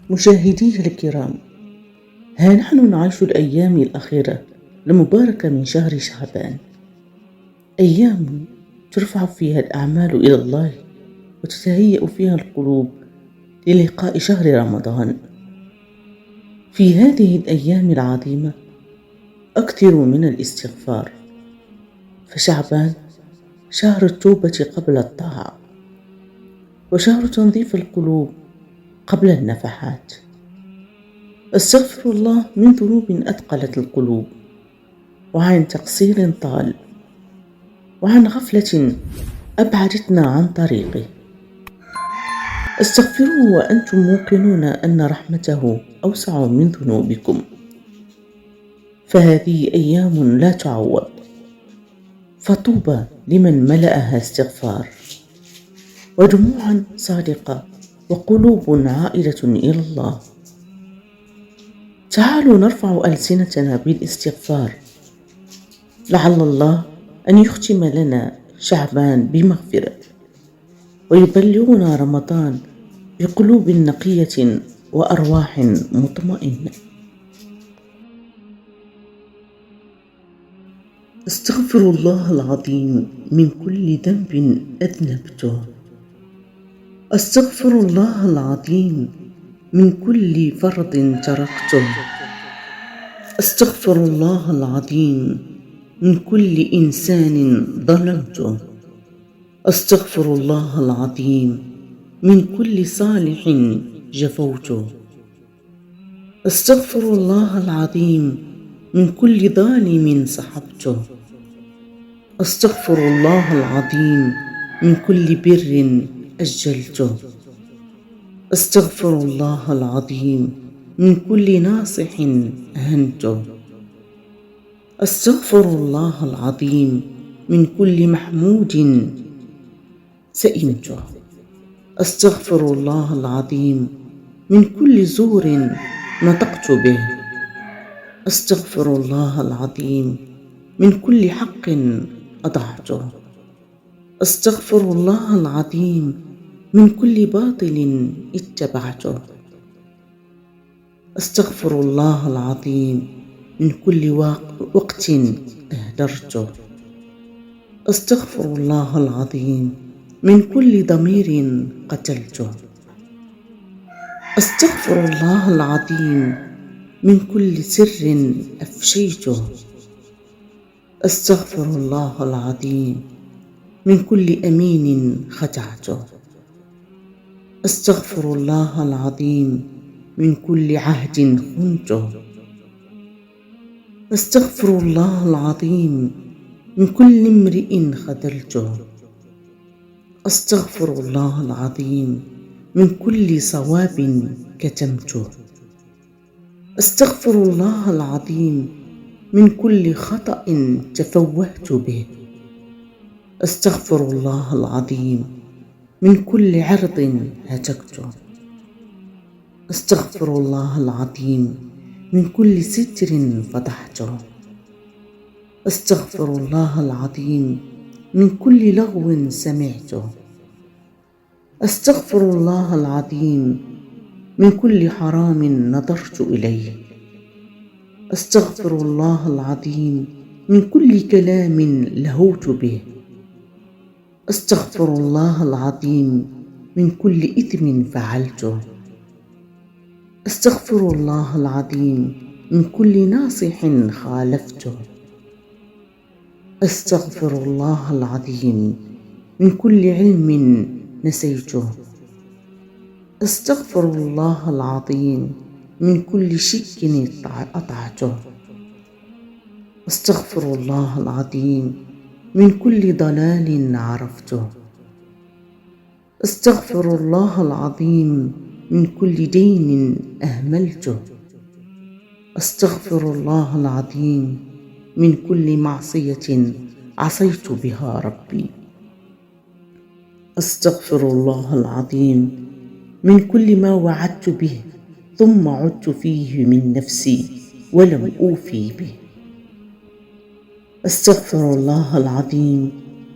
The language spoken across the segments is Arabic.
مشاهدي الكرام، ها نحن نعيش الأيام الأخيرة المباركة من شهر شعبان، أيام ترفع فيها الأعمال إلى الله وتتهيأ فيها القلوب للقاء شهر رمضان. في هذه الأيام العظيمة أكثروا من الاستغفار، فشعبان شهر التوبة قبل الطاعة، وشهر تنظيف القلوب قبل النفحات. استغفر الله من ذنوب أثقلت القلوب، وعن تقصير طال، وعن غفلة أبعدتنا عن طريقه. استغفروه وأنتم موقنون أن رحمته أوسع من ذنوبكم، فهذه أيام لا تعوض، فطوبى لمن ملأها استغفار ودموعا صادقة وقلوب عائدة إلى الله. تعالوا نرفع ألسنتنا بالاستغفار، لعل الله أن يختم لنا شعبان بمغفرة، ويبلغنا رمضان بقلوب نقية وأرواح مطمئنة. استغفر الله العظيم من كل ذنب أذنبته، استغفر الله العظيم من كل فرض تركته، استغفر الله العظيم من كل إنسان ظلمته، استغفر الله العظيم من كل صالح جفوته، استغفر الله العظيم من كل ظالم سحبته، استغفر الله العظيم من كل بر أجلته، استغفر الله العظيم من كل ناصح أهنته، استغفر الله العظيم من كل محمود سئمته، استغفر الله العظيم من كل زور نطقت به، استغفر الله العظيم من كل حق أضعته، استغفر الله العظيم من كل باطل اتبعته، استغفر الله العظيم من كل وقت أهدرته، استغفر الله العظيم من كل ضمير قتلته، استغفر الله العظيم من كل سر أفشيته، استغفر الله العظيم من كل أمين خدعته، استغفر الله العظيم من كل عهد خنته، استغفر الله العظيم من كل امرئ خذلته، استغفر الله العظيم من كل صواب كتمته، استغفر الله العظيم من كل خطأ تفوهت به، استغفر الله العظيم من كل عرض هتكته، استغفر الله العظيم من كل ستر فضحته، استغفر الله العظيم من كل لغو سمعته، استغفر الله العظيم من كل حرام نظرت إليه، استغفر الله العظيم من كل كلام لهوت به، استغفر الله العظيم من كل إثم فعلته، استغفر الله العظيم من كل ناصح خالفته، استغفر الله العظيم من كل علم نسيته، استغفر الله العظيم من كل شك أطعته، استغفر الله العظيم من كل ضلال عرفته، استغفر الله العظيم من كل دين أهملته، استغفر الله العظيم من كل معصية عصيت بها ربي، استغفر الله العظيم من كل ما وعدت به ثم عدت فيه من نفسي ولم أوفي به، استغفر الله العظيم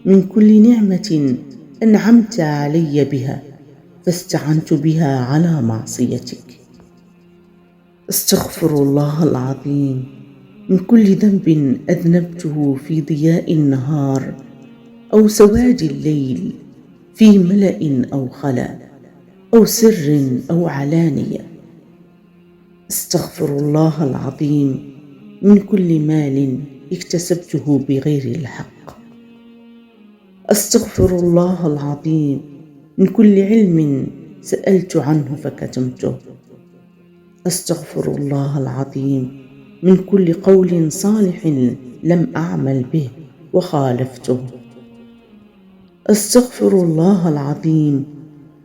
من كل نعمة أنعمت علي بها فاستعنت بها على معصيتك، استغفر الله العظيم من كل ذنب أذنبته في ضياء النهار أو سواد الليل، في ملأ أو خلا، أو سر أو علانية. استغفر الله العظيم من كل مال اكتسبته بغير الحق. استغفر الله العظيم من كل علم سألت عنه فكتمته. استغفر الله العظيم من كل قول صالح لم أعمل به وخالفته. استغفر الله العظيم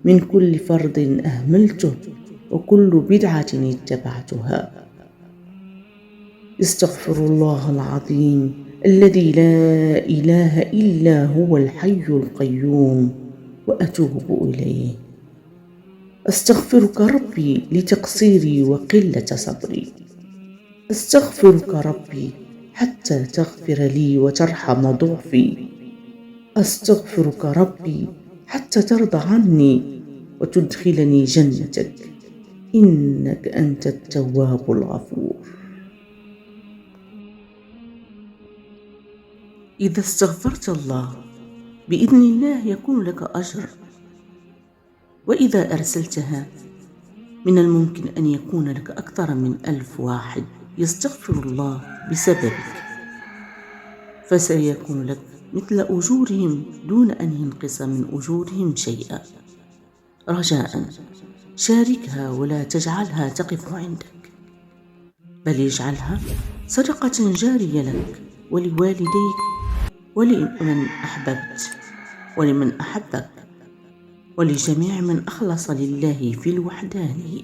من كل فرض أهملته وكل بدعة اتبعتها. استغفر الله العظيم الذي لا إله إلا هو الحي القيوم وأتوب إليه. أستغفرك ربي لتقصيري وقلة صبري. أستغفرك ربي حتى تغفر لي وترحم ضعفي. أستغفرك ربي حتى ترضى عني وتدخلني جنتك، إنك أنت التواب الغفور. إذا استغفرت الله بإذن الله يكون لك أجر، وإذا أرسلتها من الممكن أن يكون لك أكثر من 1000 واحد يستغفر الله بسببك، فسيكون لك مثل أجورهم دون أن ينقص من أجورهم شيئا. رجاء شاركها ولا تجعلها تقف عندك، بل اجعلها صدقة جارية لك ولوالديك ولمن أحببت ولمن أحبك ولجميع من أخلص لله في الوحدانية.